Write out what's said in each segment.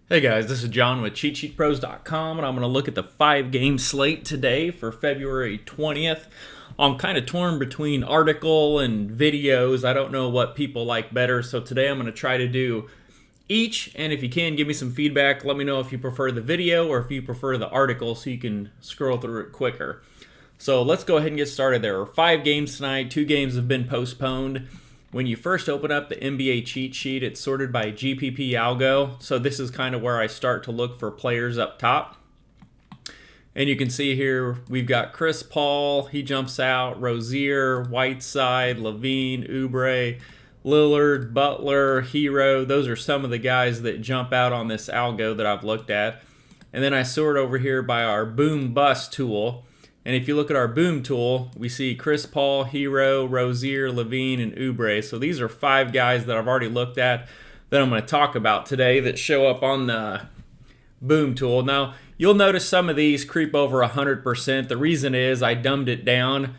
Hey guys, this is John with CheatSheetPros.com, and I'm going to look at the 5-game slate today for February 20th. I'm kind of torn between article and videos. I don't know what people like better, so today I'm going to try to do each, and if you can, give me some feedback. Let me know if you prefer the video or if you prefer the article so you can scroll through it quicker. So let's go ahead and get started. There are 5 games tonight. 2 games have been postponed. When you first open up the NBA cheat sheet, it's sorted by GPP algo. So this is kind of where I start to look for players up top. And you can see here we've got Chris Paul. He jumps out. Rozier, Whiteside, Levine, Oubre, Lillard, Butler, Hero. Those are some of the guys that jump out on this algo that I've looked at. And then I sort over here by our boom bust tool. And if you look at our boom tool, we see Chris Paul, Hero, Rozier, Levine, and Oubre. So these are 5 guys that I've already looked at that I'm going to talk about today that show up on the boom tool. Now, you'll notice some of these creep over 100%. The reason is I dumbed it down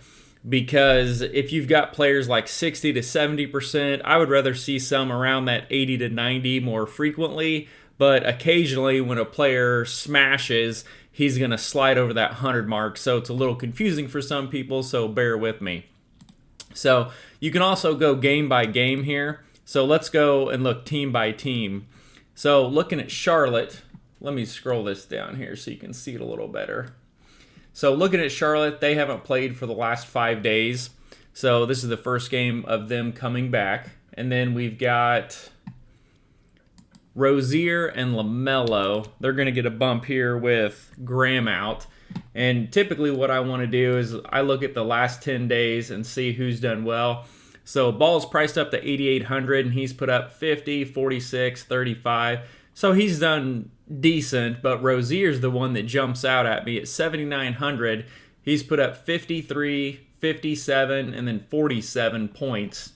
because if you've got players like 60 to 70%, I would rather see some around that 80 to 90 more frequently. But occasionally when a player smashes, he's going to slide over that 100 mark. So it's a little confusing for some people, so bear with me. So you can also go game by game here. So let's go and look team by team. So looking at Charlotte, let me scroll this down here so you can see it a little better. So looking at Charlotte, they haven't played for the last 5 days. So this is the first game of them coming back. And then we've got Rozier and LaMelo. They're going to get a bump here with Graham out. And typically what I want to do is I look at the last 10 days and see who's done well. So Ball's priced up to 8,800 and he's put up 50, 46, 35. So he's done decent, but Rozier's the one that jumps out at me at 7,900. He's put up 53, 57, and then 47 points.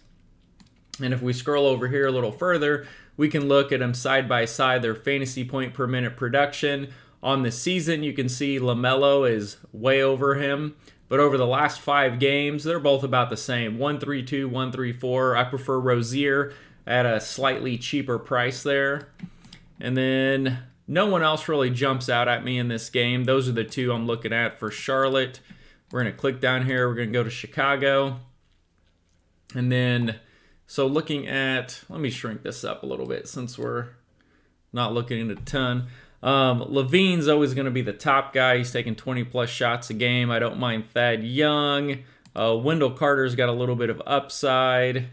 And if we scroll over here a little further, we can look at them side by side, their fantasy point per minute production. On the season, you can see LaMelo is way over him. But over the last 5 games, they're both about the same. 132, 134. I prefer Rozier at a slightly cheaper price there. And then no one else really jumps out at me in this game. Those are the 2 I'm looking at for Charlotte. We're going to click down here. We're going to go to Chicago. And then, so looking at, let me shrink this up a little bit since we're not looking at a ton. Levine's always going to be the top guy. He's taking 20-plus shots a game. I don't mind Thad Young. Wendell Carter's got a little bit of upside.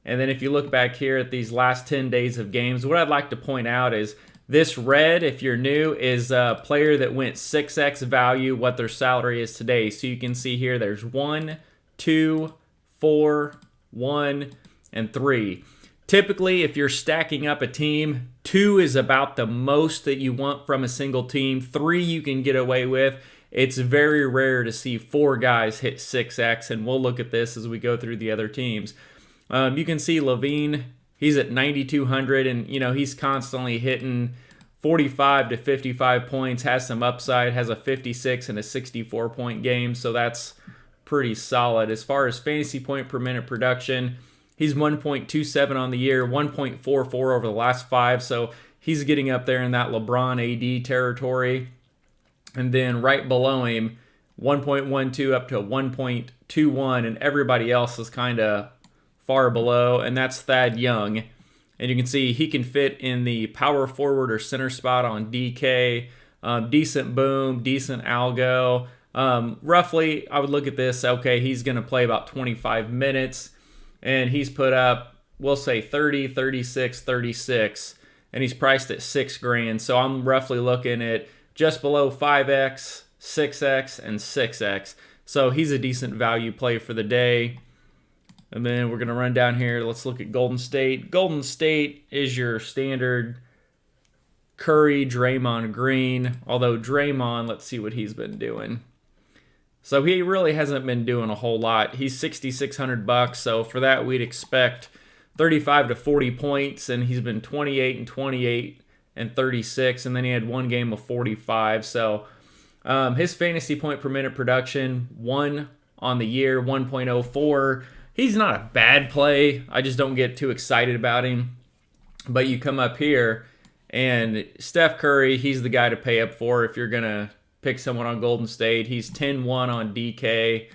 And then if you look back here at these last 10 days of games, what I'd like to point out is this red, if you're new, is a player that went 6x value what their salary is today. So you can see here there's 1, 2, 4, 1, and 3. Typically, if you're stacking up a team, 2 is about the most that you want from a single team. 3 you can get away with. It's very rare to see 4 guys hit 6x, and we'll look at this as we go through the other teams. You can see Levine, he's at 9,200, and he's constantly hitting 45 to 55 points, has some upside, has a 56 and a 64-point game, so that's pretty solid. As far as fantasy point per minute production, he's 1.27 on the year, 1.44 over the last 5, so he's getting up there in that LeBron AD territory. And then right below him, 1.12 up to 1.21, and everybody else is kind of far below, and that's Thad Young. And you can see he can fit in the power forward or center spot on DK. Decent boom, decent algo. Roughly, I would look at this, okay, he's going to play about 25 minutes, and he's put up, we'll say 30, 36, 36, and he's priced at $6,000. So I'm roughly looking at just below 5x, 6x, and 6x. So he's a decent value play for the day. And then we're going to run down here. Let's look at Golden State. Golden State is your standard Curry, Draymond, Green. Although Draymond, let's see what he's been doing. So he really hasn't been doing a whole lot. He's $6,600, so for that we'd expect 35 to 40 points, and he's been 28 and 28 and 36, and then he had 1 game of 45. So his fantasy point per minute production, 1 on the year, 1.04. He's not a bad play. I just don't get too excited about him. But you come up here, And Steph Curry, he's the guy to pay up for if you're going to pick someone on Golden State. He's 10-1 on DK,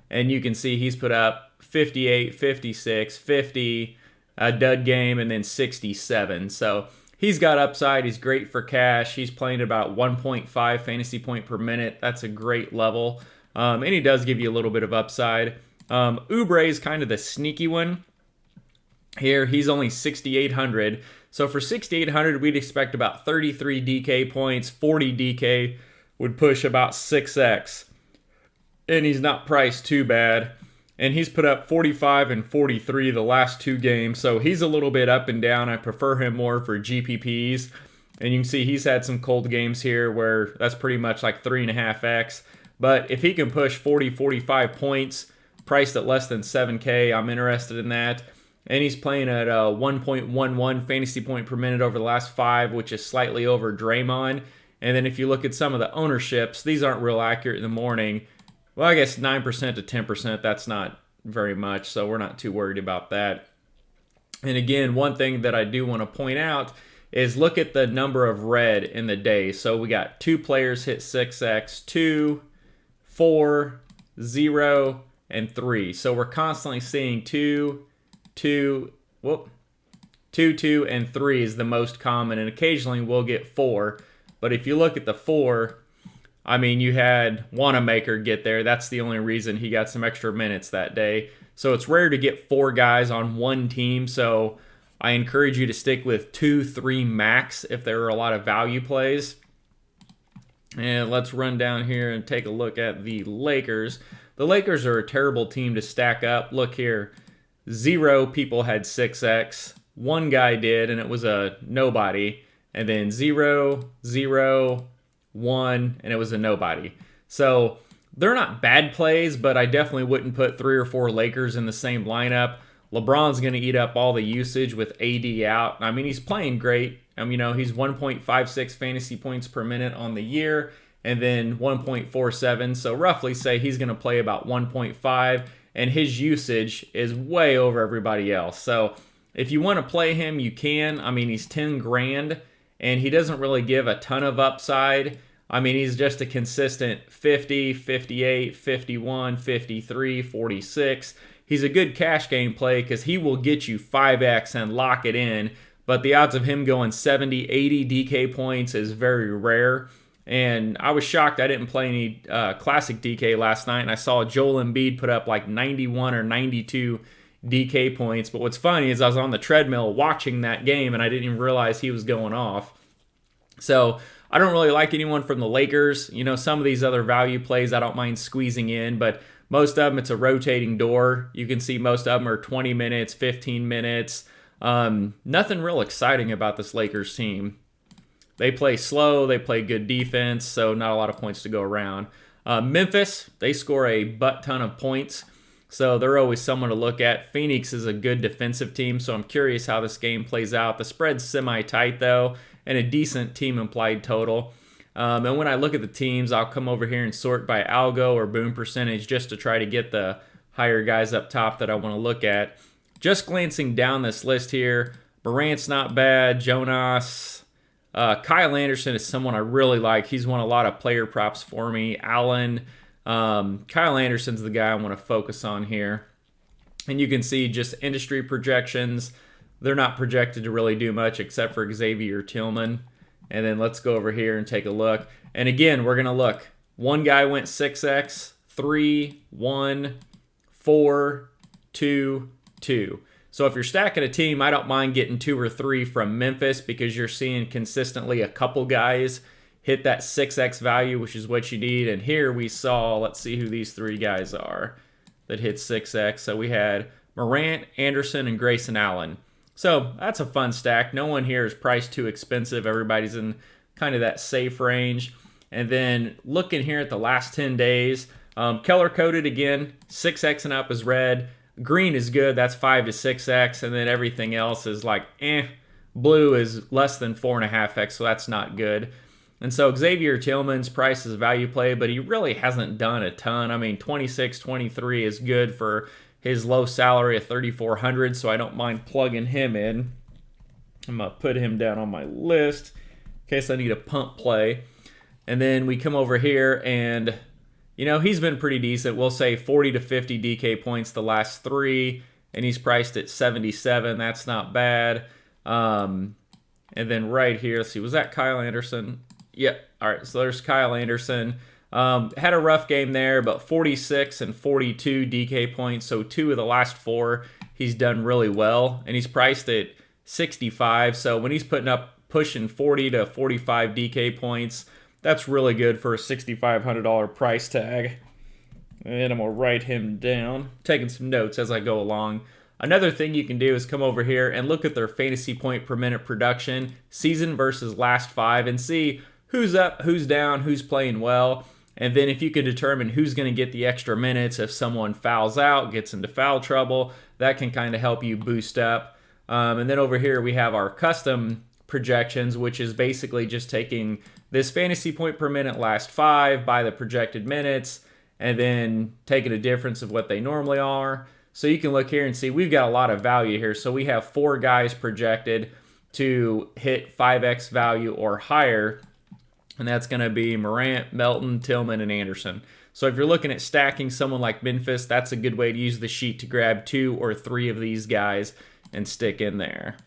and you can see he's put up 58, 56, 50, a dud game, and then 67. So he's got upside. He's great for cash. He's playing about 1.5 fantasy point per minute. That's a great level. And he does give you a little bit of upside. Oubre is kind of the sneaky one here. He's only 6,800. So for 6,800, we'd expect about 33 DK points. 40 DK would push about 6x. And he's not priced too bad. And he's put up 45 and 43 the last 2 games. So he's a little bit up and down. I prefer him more for GPPs. And you can see he's had some cold games here where that's pretty much like 3.5x. But if he can push 40, 45 points, priced at less than 7K, I'm interested in that. And he's playing at 1.11 fantasy point per minute over the last 5, which is slightly over Draymond. And then if you look at some of the ownerships, these aren't real accurate in the morning. Well, I guess 9% to 10%, that's not very much, so we're not too worried about that. And again, one thing that I do want to point out is look at the number of red in the day. So we got 2 players hit 6x, 2, 4, 0, and 3. So we're constantly seeing 2, 2, 2, and 3 is the most common, and occasionally we'll get 4. But if you look at the 4, I mean, you had Wanamaker get there. That's the only reason he got some extra minutes that day. So it's rare to get 4 guys on one team. So I encourage you to stick with 2, 3 max if there are a lot of value plays. And let's run down here and take a look at the Lakers. The Lakers are a terrible team to stack up. Look here. 0 people had 6x. 1 guy did, and it was a nobody. And then 0, 0, 1, and it was a nobody. So they're not bad plays, but I definitely wouldn't put 3 or 4 Lakers in the same lineup. LeBron's going to eat up all the usage with AD out. I mean, he's playing great. He's 1.56 fantasy points per minute on the year, and then 1.47. So roughly say he's going to play about 1.5, and his usage is way over everybody else. So if you want to play him, you can. I mean, he's 10 grand. And he doesn't really give a ton of upside. I mean, he's just a consistent 50, 58, 51, 53, 46. He's a good cash game play because he will get you 5x and lock it in. But the odds of him going 70, 80 DK points is very rare. And I was shocked I didn't play any classic DK last night. And I saw Joel Embiid put up like 91 or 92 DK points. But what's funny is I was on the treadmill watching that game and I didn't even realize he was going off. So I don't really like anyone from the Lakers. Some of these other value plays I don't mind squeezing in, but most of them it's a rotating door. You can see most of them are 20 minutes, 15 minutes. Nothing real exciting about this Lakers team. They play slow, they play good defense, so not a lot of points to go around. Memphis, they score a butt ton of points. So they're always someone to look at. Phoenix is a good defensive team, so I'm curious how this game plays out. The spread's semi-tight, though, and a decent team implied total. And when I look at the teams, I'll come over here and sort by algo or boom percentage just to try to get the higher guys up top that I want to look at. Just glancing down this list here, Morant's not bad. Jonas. Kyle Anderson is someone I really like. He's won a lot of player props for me. Allen. Kyle Anderson's the guy I want to focus on here. And you can see just industry projections. They're not projected to really do much except for Xavier Tillman. And then let's go over here and take a look. And again, we're going to look. 1 guy went 6x, 3, 1, 4, 2, 2. So if you're stacking a team, I don't mind getting 2 or 3 from Memphis because you're seeing consistently a couple guys hit that 6x value, which is what you need. And here we saw, let's see who these 3 guys are that hit 6x. So we had Morant, Anderson, and Grayson Allen. So that's a fun stack. No one here is priced too expensive. Everybody's in kind of that safe range. And then looking here at the last 10 days, color coded again, 6x and up is red. Green is good, that's 5 to 6x. And then everything else is like, Blue is less than 4.5x, so that's not good. And so Xavier Tillman's price is a value play, but he really hasn't done a ton. I mean, 26, 23 is good for his low salary of $3,400, so I don't mind plugging him in. I'm going to put him down on my list in case I need a pump play. And then we come over here and, he's been pretty decent. We'll say 40 to 50 DK points the last 3, and he's priced at 77. That's not bad. And then right here, let's see, was that Kyle Anderson? Yep. All right, so there's Kyle Anderson. Had a rough game there, but 46 and 42 DK points. So 2 of the last 4, he's done really well, and he's priced at 65. So when he's pushing 40 to 45 DK points, that's really good for a $6,500 price tag. And I'm going to write him down, taking some notes as I go along. Another thing you can do is come over here and look at their fantasy point per minute production, season versus last 5, and see who's up, who's down, who's playing well. And then if you can determine who's going to get the extra minutes, if someone fouls out, gets into foul trouble, that can kind of help you boost up. And then over here we have our custom projections, which is basically just taking this fantasy point per minute last 5 by the projected minutes, and then taking a difference of what they normally are. So you can look here and see we've got a lot of value here. So we have 4 guys projected to hit 5x value or higher, and that's going to be Morant, Melton, Tillman, and Anderson. So if you're looking at stacking someone like Memphis, that's a good way to use the sheet to grab 2 or 3 of these guys and stick in there.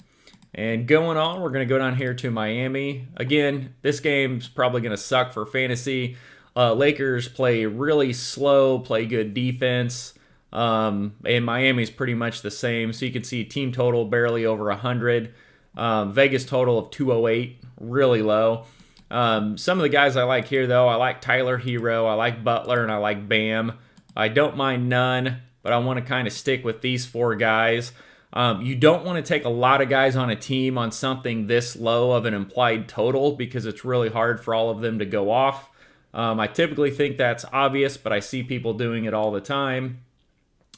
And going on, we're going to go down here to Miami. Again, this game's probably going to suck for fantasy. Lakers play really slow, play good defense. And Miami's pretty much the same. So you can see team total barely over 100. Vegas total of 208, really low. Some of the guys I like here, though, I like Tyler Hero, I like Butler, and I like Bam. I don't mind none, but I want to kind of stick with these 4 guys. You don't want to take a lot of guys on a team on something this low of an implied total because it's really hard for all of them to go off. I typically think that's obvious, but I see people doing it all the time.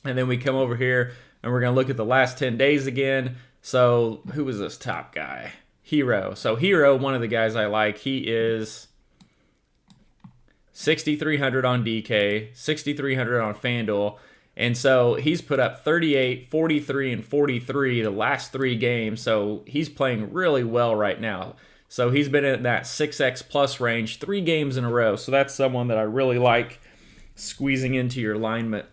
And then we come over here and we're going to look at the last 10 days again. So who was this top guy? Hero. So Hero, one of the guys I like, he is 6,300 on DK, 6,300 on FanDuel. And so he's put up 38, 43, and 43 the last 3 games. So he's playing really well right now. So he's been in that 6x plus range 3 games in a row. So that's someone that I really like squeezing into your lines.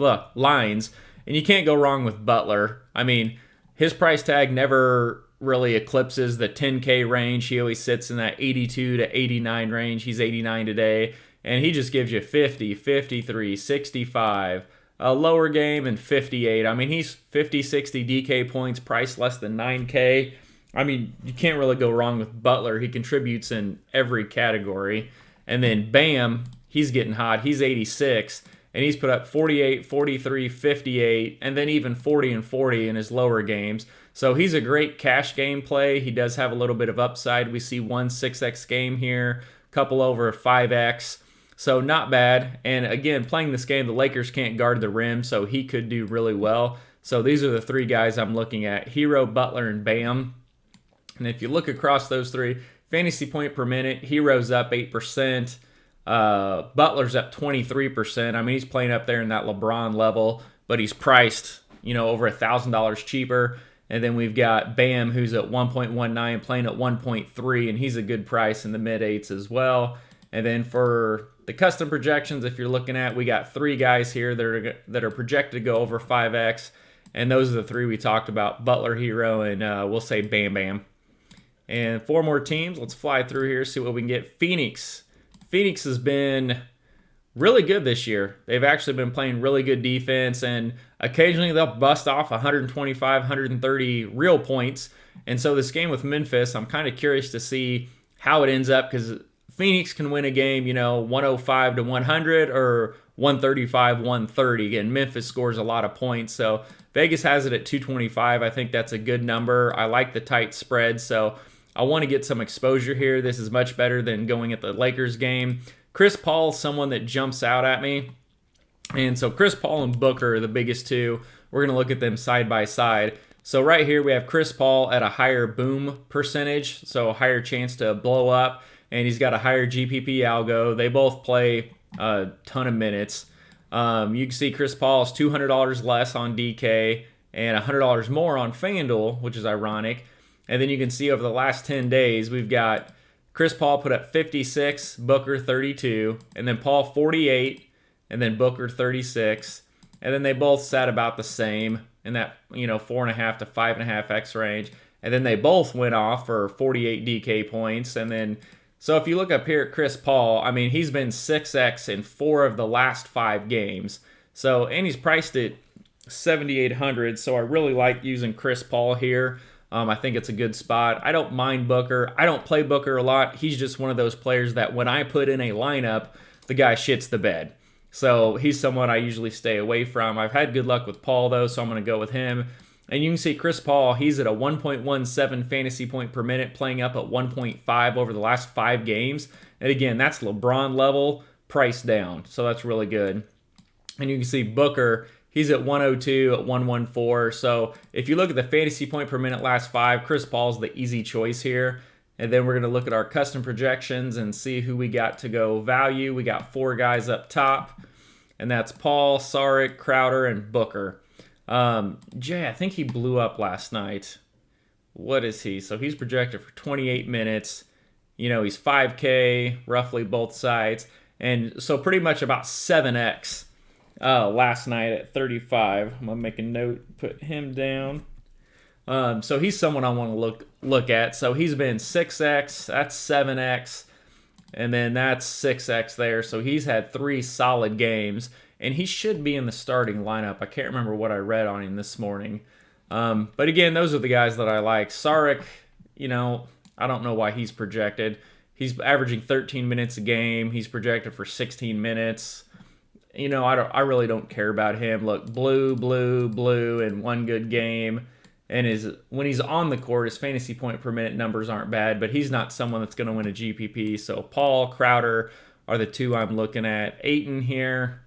And you can't go wrong with Butler. I mean, his price tag never really eclipses the 10K range. He always sits in that 82 to 89 range. He's 89 today. And he just gives you 50, 53, 65, a lower game, and 58. I mean, he's 50, 60 DK points, priced less than 9K. I mean, you can't really go wrong with Butler. He contributes in every category. And then Bam, he's getting hot. He's 86, and he's put up 48, 43, 58, and then even 40 and 40 in his lower games. So he's a great cash game play. He does have a little bit of upside. We see 1 6x game here, couple over 5x. So not bad. And again, playing this game, the Lakers can't guard the rim, so he could do really well. So these are the 3 guys I'm looking at: Hero, Butler, and Bam. And if you look across those 3, fantasy point per minute, Hero's up 8%. Butler's up 23%. I mean, he's playing up there in that LeBron level, but he's priced, over $1,000 cheaper. And then we've got Bam, who's at 1.19, playing at 1.3, and he's a good price in the mid-8s as well. And then for the custom projections, if you're looking at, we got 3 guys here that are projected to go over 5x, and those are the 3 we talked about: Butler, Hero, and we'll say Bam Bam. And 4 more teams. Let's fly through here, see what we can get. Phoenix. Phoenix has been really good this year. They've actually been playing really good defense, and occasionally they'll bust off 125, 130 real points. And so this game with Memphis, I'm kind of curious to see how it ends up, because Phoenix can win a game, 105 to 100 or 135, 130. And Memphis scores a lot of points. So Vegas has it at 225. I think that's a good number. I like the tight spread, so I want to get some exposure here. This is much better than going at the Lakers game. Chris Paul is someone that jumps out at me. And so Chris Paul and Booker are the biggest 2. We're going to look at them side by side. So right here we have Chris Paul at a higher boom percentage, so a higher chance to blow up. And he's got a higher GPP algo. They both play a ton of minutes. You can see Chris Paul is $200 less on DK and $100 more on FanDuel, which is ironic. And then you can see over the last 10 days, we've got Chris Paul put up 56, Booker 32, and then Paul 48, and then Booker 36. And then they both sat about the same in that 4.5 to 5.5x range. And then they both went off for 48 DK points. And then, so if you look up here at Chris Paul, I mean, he's been 6x in 4 of the last 5 games. So, and he's priced at 7,800. So I really like using Chris Paul here. I think it's a good spot. I don't mind Booker. I don't play Booker a lot. He's just one of those players that when I put in a lineup, the guy shits the bed. So he's someone I usually stay away from. I've had good luck with Paul, though, so I'm going to go with him. And you can see Chris Paul, he's at a 1.17 fantasy point per minute, playing up at 1.5 over the last 5 games. And again, that's LeBron level, price down. So that's really good. And you can see Booker, he's at 102, at 114. So if you look at the fantasy point per minute last 5, Chris Paul's the easy choice here. And then we're going to look at our custom projections and see who we got to go value. We got 4 guys up top, and that's Paul, Saric, Crowder, and Booker. Jay, I think he blew up last night. What is he? So he's projected for 28 minutes. He's 5K, roughly both sides. And so pretty much about 7X last night at 35. I'm going to make a note, put him down. So he's someone I want to look at. So he's been 6X, that's 7X, and then that's 6X there. So he's had 3 solid games, and he should be in the starting lineup. I can't remember what I read on him this morning. But again, those are the guys that I like. Saric, I don't know why he's projected. He's averaging 13 minutes a game. He's projected for 16 minutes. I really don't care about him. Look, blue, and 1 good game. And when he's on the court, his fantasy point per minute numbers aren't bad, but he's not someone that's going to win a GPP. So Paul, Crowder are the 2 I'm looking at. Ayton here,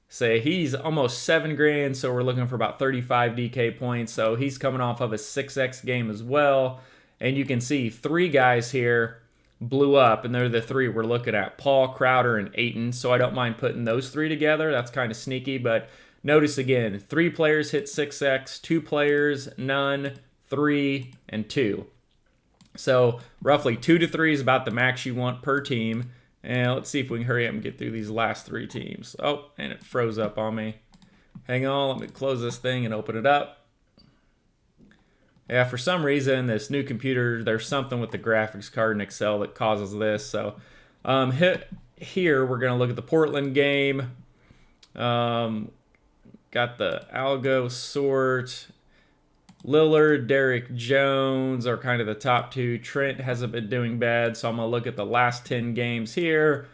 say he's almost $7,000, so we're looking for about 35 DK points. So he's coming off of a 6X game as well. And you can see 3 guys here blew up, and they're the 3 we're looking at, Paul, Crowder, and Ayton. So I don't mind putting those 3 together. That's kind of sneaky, but notice again, 3 players hit 6X, 2 players, none, 3, and 2. So roughly 2 to 3 is about the max you want per team. And let's see if we can hurry up and get through these last 3 teams. Oh, and it froze up on me. Hang on, let me close this thing and open it up. Yeah, for some reason, this new computer, there's something with the graphics card in Excel that causes this. So here, we're going to look at the Portland game. Got the algo sort. Lillard, Derrick Jones are kind of the top 2. Trent hasn't been doing bad, so I'm going to look at the last 10 games here.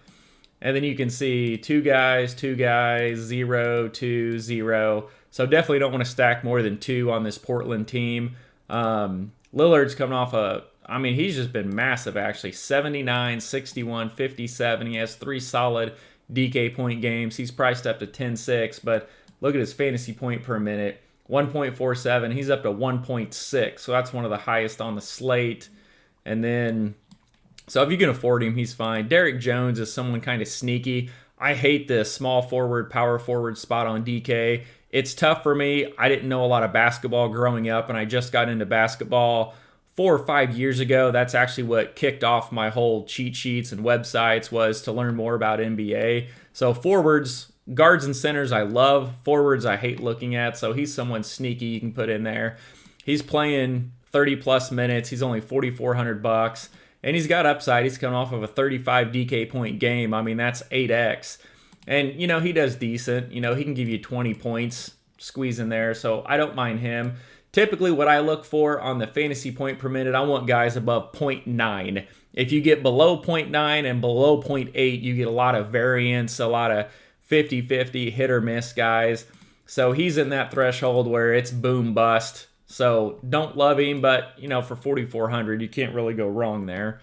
And then you can see 2 guys, 0, 2, 0. So definitely don't want to stack more than 2 on this Portland team. Lillard's coming off he's just been massive actually. 79, 61, 57. He has 3 solid DK point games. He's priced up to 10.6, but look at his fantasy point per minute. 1.47. He's up to 1.6, so that's one of the highest on the slate. And then, so if you can afford him, he's fine. Derrick Jones is someone kind of sneaky. I hate the small forward, power forward spot on DK. It's tough for me. I didn't know a lot of basketball growing up, and I just got into basketball 4 or 5 years ago. That's actually what kicked off my whole cheat sheets and websites, was to learn more about NBA. So forwards, guards and centers I love. Forwards I hate looking at, so he's someone sneaky you can put in there. He's playing 30-plus minutes. He's only $4,400, and he's got upside. He's coming off of a 35 DK point game. I mean, that's 8X. And, he does decent. He can give you 20 points, squeeze in there, so I don't mind him. Typically, what I look for on the fantasy point per minute, I want guys above 0.9. If you get below 0.9 and below 0.8, you get a lot of variance, a lot of 50-50 hit or miss guys. So he's in that threshold where it's boom bust. So don't love him, but, for 4,400, you can't really go wrong there.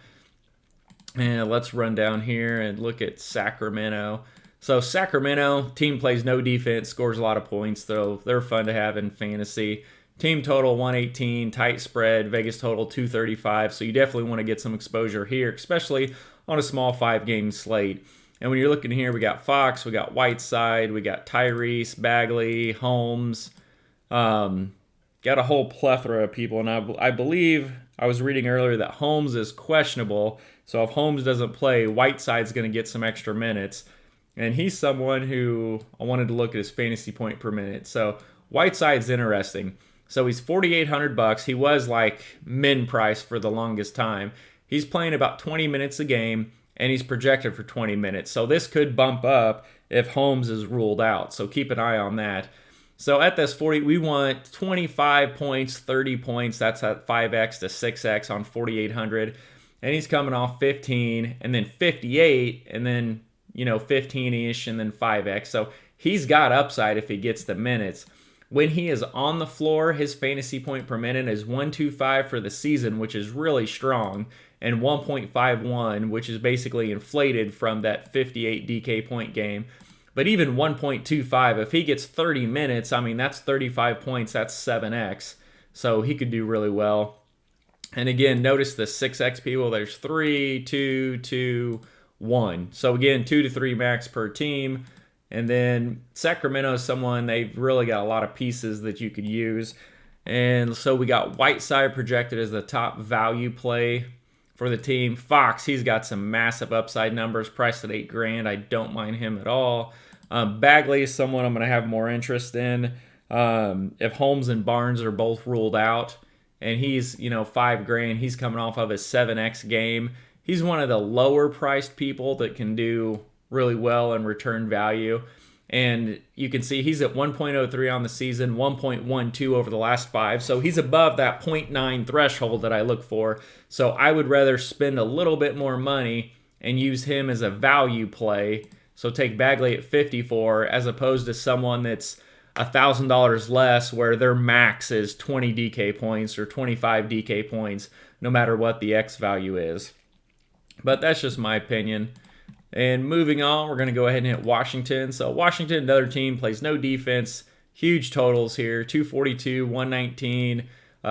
And let's run down here and look at Sacramento. So Sacramento, team plays no defense, scores a lot of points, though. They're fun to have in fantasy. Team total 118, tight spread, Vegas total 235. So you definitely want to get some exposure here, especially on a small 5-game slate. And when you're looking here, we got Fox, we got Whiteside, we got Tyrese, Bagley, Holmes. got a whole plethora of people, and I believe I was reading earlier that Holmes is questionable. So if Holmes doesn't play, Whiteside's going to get some extra minutes. And he's someone who I wanted to look at his fantasy point per minute. So Whiteside's interesting. So he's $4,800. He was like min price for the longest time. He's playing about 20 minutes a game, and he's projected for 20 minutes. So this could bump up if Holmes is ruled out. So keep an eye on that. So at this 40, we want 25 points, 30 points. That's at 5x to 6x on 4,800. And he's coming off 15 and then 58 and then, 15-ish and then 5x. So he's got upside if he gets the minutes. When he is on the floor, his fantasy point per minute is 1.25 for the season, which is really strong, and 1.51, which is basically inflated from that 58 DK point game. But even 1.25, if he gets 30 minutes, that's 35 points, that's 7x. So he could do really well. And again, notice the 6x people, there's 3, 2, 2, 1. So again, 2 to 3 max per team. And then Sacramento is someone, they've really got a lot of pieces that you could use. And so we got Whiteside projected as the top value play for the team. Fox, he's got some massive upside numbers, priced at $8,000. I don't mind him at all. Bagley is someone I'm going to have more interest in. If Holmes and Barnes are both ruled out, and he's, $5,000, he's coming off of his 7x game. He's one of the lower priced people that can do really well and return value. And you can see he's at 1.03 on the season, 1.12 over the last 5. So he's above that 0.9 threshold that I look for. So I would rather spend a little bit more money and use him as a value play. So take Bagley at 54 as opposed to someone that's $1,000 less where their max is 20 DK points or 25 DK points, no matter what the X value is. But that's just my opinion. And moving on, we're going to go ahead and hit Washington. So Washington, another team, plays no defense. Huge totals here, 242, 119,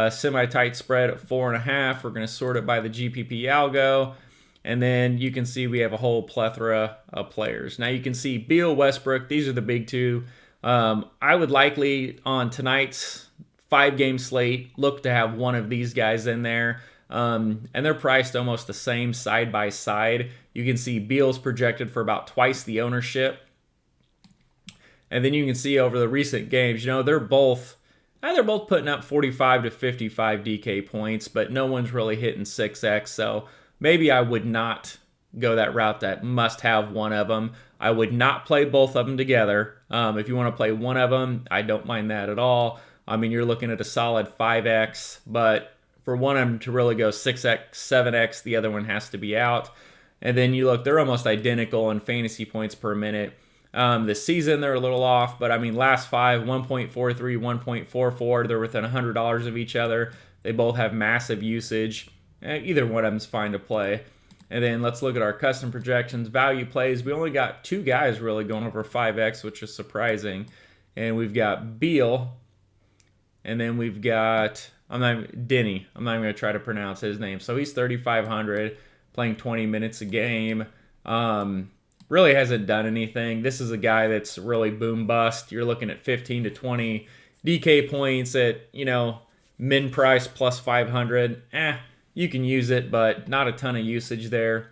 semi-tight spread at 4.5. We're going to sort it by the GPP algo. And then you can see we have a whole plethora of players. Now you can see Beal, Westbrook, these are the big two. I would likely, on tonight's 5-game slate, look to have one of these guys in there. And they're priced almost the same side by side. You can see Beal's projected for about twice the ownership. And then you can see over the recent games, they're both putting up 45 to 55 DK points, but no one's really hitting 6x. So maybe I would not go that route that must have one of them. I would not play both of them together. If you want to play one of them, I don't mind that at all. You're looking at a solid 5x, but for one of them to really go 6x, 7x, the other one has to be out. And then you look, they're almost identical in fantasy points per minute. This season, they're a little off, but last 5, 1.43, 1.44, they're within $100 of each other. They both have massive usage. Either one of them's fine to play. And then let's look at our custom projections. Value plays, we only got 2 guys really going over 5x, which is surprising. And we've got Beal, and then we've got Denny. I'm not even going to try to pronounce his name. So he's 3,500, playing 20 minutes a game. Really hasn't done anything. This is a guy that's really boom bust. You're looking at 15 to 20 DK points at, min price plus 500. You can use it, but not a ton of usage there.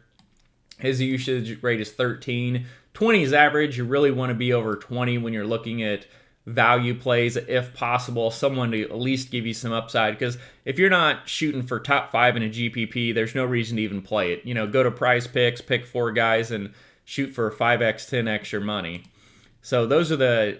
His usage rate is 13. 20 is average. You really want to be over 20 when you're looking at value plays, if possible, someone to at least give you some upside. Because if you're not shooting for top 5 in a GPP, there's no reason to even play it. Go to Prize Picks, pick 4 guys, and shoot for 5x, 10x your money. So those are the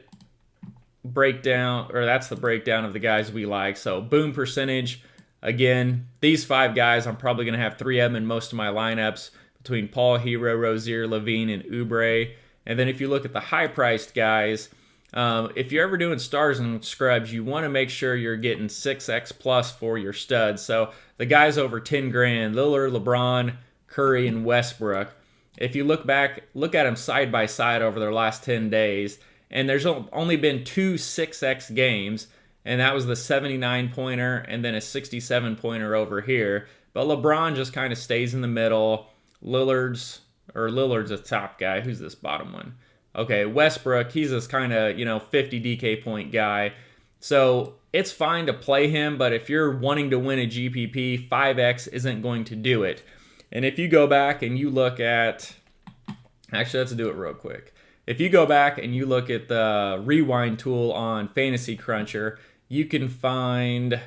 breakdown, or that's the breakdown of the guys we like. So boom percentage, again, these 5 guys, I'm probably going to have 3 of them in most of my lineups between Paul, Hero, Rozier, Levine, and Oubre. And then if you look at the high-priced guys, if you're ever doing stars and scrubs, you want to make sure you're getting 6x plus for your studs. So the guys over 10 grand, Lillard, LeBron, Curry, and Westbrook. If you look at them side by side over their last 10 days, and there's only been 2 6x games, and that was the 79-pointer and then a 67-pointer over here. But LeBron just kind of stays in the middle. Lillard's the top guy. Who's this bottom one? Okay, Westbrook, he's this kind of, 50 DK point guy. So it's fine to play him, but if you're wanting to win a GPP, 5x isn't going to do it. And if you go back and you look at, actually, let's do it real quick. If you go back and you look at the rewind tool on Fantasy Cruncher, you can look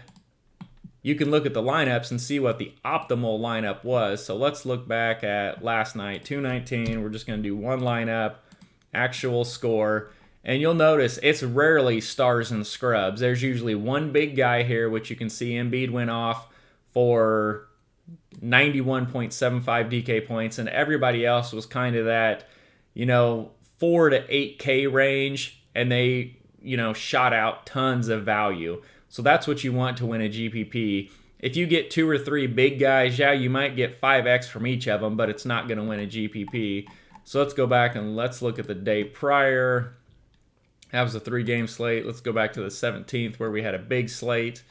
at the lineups and see what the optimal lineup was. So let's look back at last night, 219. We're just going to do one lineup, actual score. And you'll notice it's rarely stars and scrubs. There's usually one big guy here, which you can see Embiid went off for 91.75 DK points, and everybody else was kind of that, 4 to 8K range, and they, shot out tons of value. So that's what you want to win a GPP. If you get 2 or 3 big guys, yeah, you might get 5x from each of them, but it's not going to win a GPP. So let's go back and let's look at the day prior. That was a 3-game slate. Let's go back to the 17th where we had a big slate.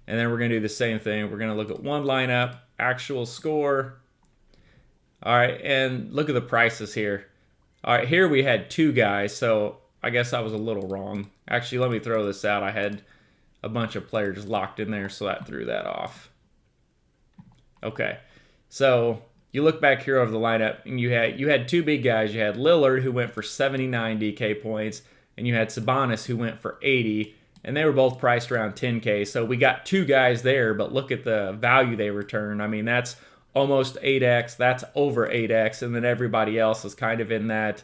And then we're going to do the same thing. We're going to look at one lineup, actual score. All right, and look at the prices here. All right, here we had 2 guys, so I guess I was a little wrong. Actually, let me throw this out. I had a bunch of players locked in there, so that threw that off. Okay, so you look back here over the lineup, and you had 2 big guys. You had Lillard, who went for 79 DK points, and you had Sabonis, who went for 80, and they were both priced around 10K. So we got 2 guys there, but look at the value they returned. I mean, that's almost 8x, that's over 8x, and then everybody else is kind of in that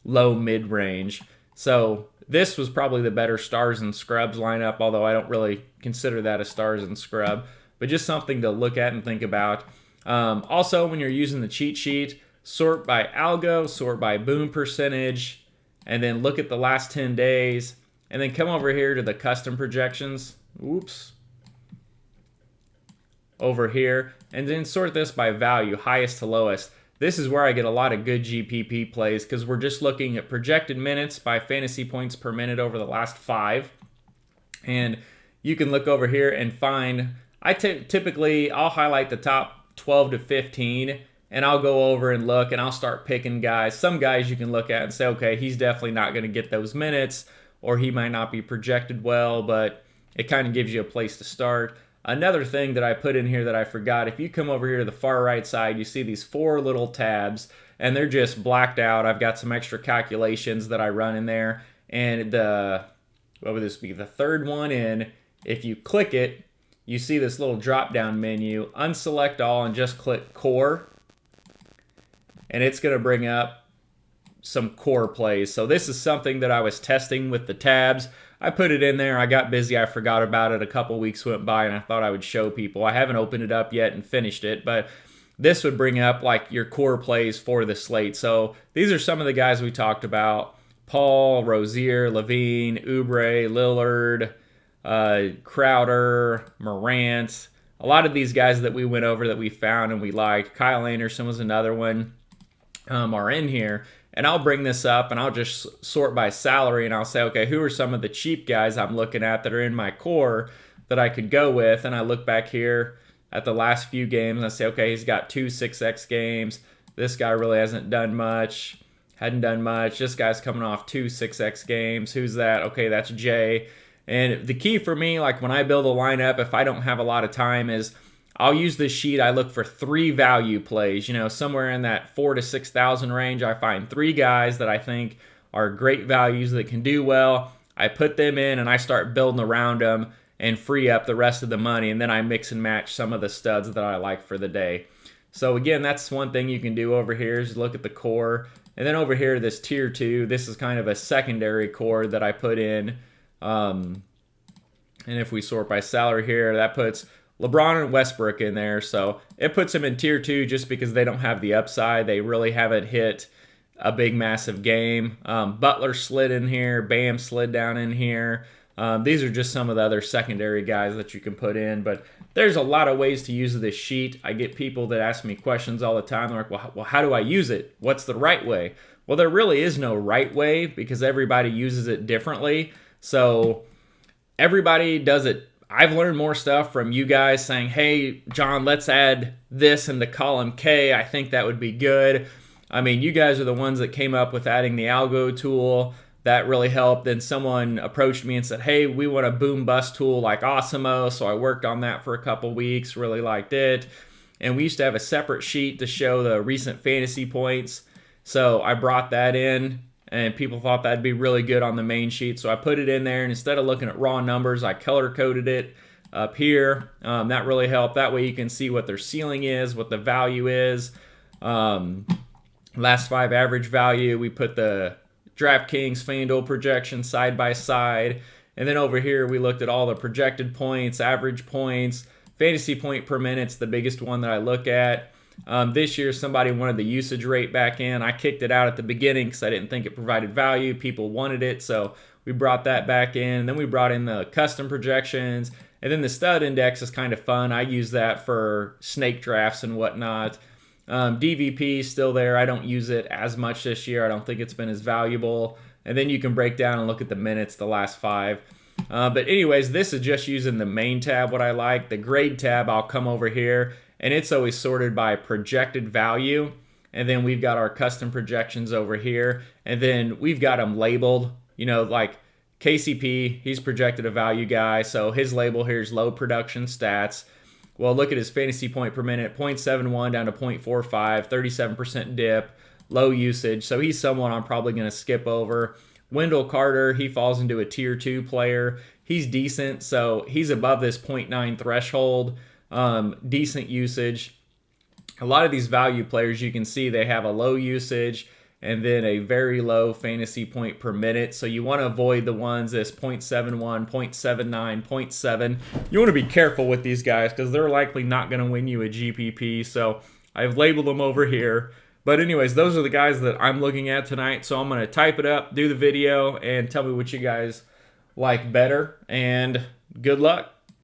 low mid-range. So this was probably the better stars and scrubs lineup, although I don't really consider that a stars and scrub, but just something to look at and think about. Also, when you're using the cheat sheet, sort by algo, sort by boom percentage, and then look at the last 10 days, and then come over here to the custom projections. Oops. Over here, and then sort this by value, highest to lowest. This is where I get a lot of good GPP plays because we're just looking at projected minutes by fantasy points per minute over the last 5. And you can look over here and find, typically I'll highlight the top 12 to 15, and I'll go over and look, and I'll start picking guys. Some guys you can look at and say, okay, he's definitely not going to get those minutes, or he might not be projected well, but it kind of gives you a place to start. Another thing that I put in here that I forgot, if you come over here to the far right side, you see these 4 little tabs, and they're just blacked out. I've got some extra calculations that I run in there, and what would this be? The third one in, if you click it, you see this little drop-down menu, unselect all, and just click core, and it's going to bring up some core plays. So this is something that I was testing with the tabs. I put it in there. I got busy. I forgot about it. A couple weeks went by, and I thought I would show people. I haven't opened it up yet and finished it, but this would bring up like your core plays for the slate. So these are some of the guys we talked about: Paul, Rozier, Levine, Oubre, Lillard, Crowder, Morant. A lot of these guys that we went over that we found and we liked. Kyle Anderson was another one. Are in here. And I'll bring this up and I'll just sort by salary, and I'll say, okay, who are some of the cheap guys I'm looking at that are in my core that I could go with? And I look back here at the last few games and I say, okay, he's got 2 6x games. This guy really hadn't done much. This guy's coming off 2 6x games. Who's that? Okay, that's Jay. And the key for me, like when I build a lineup, if I don't have a lot of time, is I'll use this sheet. I look for 3 value plays, somewhere in that 4,000 to 6,000 range. I find 3 guys that I think are great values that can do well. I put them in and I start building around them and free up the rest of the money. And then I mix and match some of the studs that I like for the day. So again, that's one thing you can do over here is look at the core. And then over here, this tier 2, this is kind of a secondary core that I put in. And if we sort by salary here, that puts LeBron and Westbrook in there, so it puts them in tier 2 just because they don't have the upside. They really haven't hit a big, massive game. Butler slid in here. Bam slid down in here. These are just some of the other secondary guys that you can put in, but there's a lot of ways to use this sheet. I get people that ask me questions all the time. They're like, well, how do I use it? What's the right way? Well, there really is no right way because everybody uses it differently. So everybody does it. I've learned more stuff from you guys saying, hey, John, let's add this into column K. I think that would be good. I mean, you guys are the ones that came up with adding the algo tool. that really helped. Then someone approached me and said, hey, we want a boom bust tool like Osimo. So I worked on that for a couple weeks, really liked it. And we used to have a separate sheet to show the recent fantasy points. So I brought that in, and people thought that'd be really good on the main sheet. So I put it in there, and instead of looking at raw numbers, I color-coded it up here. That really helped. That way you can see what their ceiling is, what the value is. Last 5 average value, we put the DraftKings FanDuel projection side by side. And then over here, we looked at all the projected points, average points, fantasy point per minute's the biggest one that I look at. This year, somebody wanted the usage rate back in. I kicked it out at the beginning because I didn't think it provided value. People wanted it, so we brought that back in. And then we brought in the custom projections. And then the stud index is kind of fun. I use that for snake drafts and whatnot. DVP is still there. I don't use it as much this year. I don't think it's been as valuable. And then you can break down and look at the minutes, the last 5. But anyways, this is just using the main tab, what I like. The grade tab, I'll come over here, and it's always sorted by projected value. And then we've got our custom projections over here. And then we've got them labeled, like KCP, he's projected a value guy. So his label here is low production stats. Well, look at his fantasy point per minute, 0.71 down to 0.45, 37% dip, low usage. So he's someone I'm probably going to skip over. Wendell Carter, he falls into a tier 2 player. He's decent, so he's above this 0.9 threshold. Decent usage. A lot of these value players, you can see they have a low usage and then a very low fantasy point per minute. So you want to avoid the ones that's 0.71, 0.79, 0.7. You want to be careful with these guys because they're likely not going to win you a GPP. So I've labeled them over here. But anyways, those are the guys that I'm looking at tonight. So I'm going to type it up, do the video, and tell me what you guys like better. And good luck.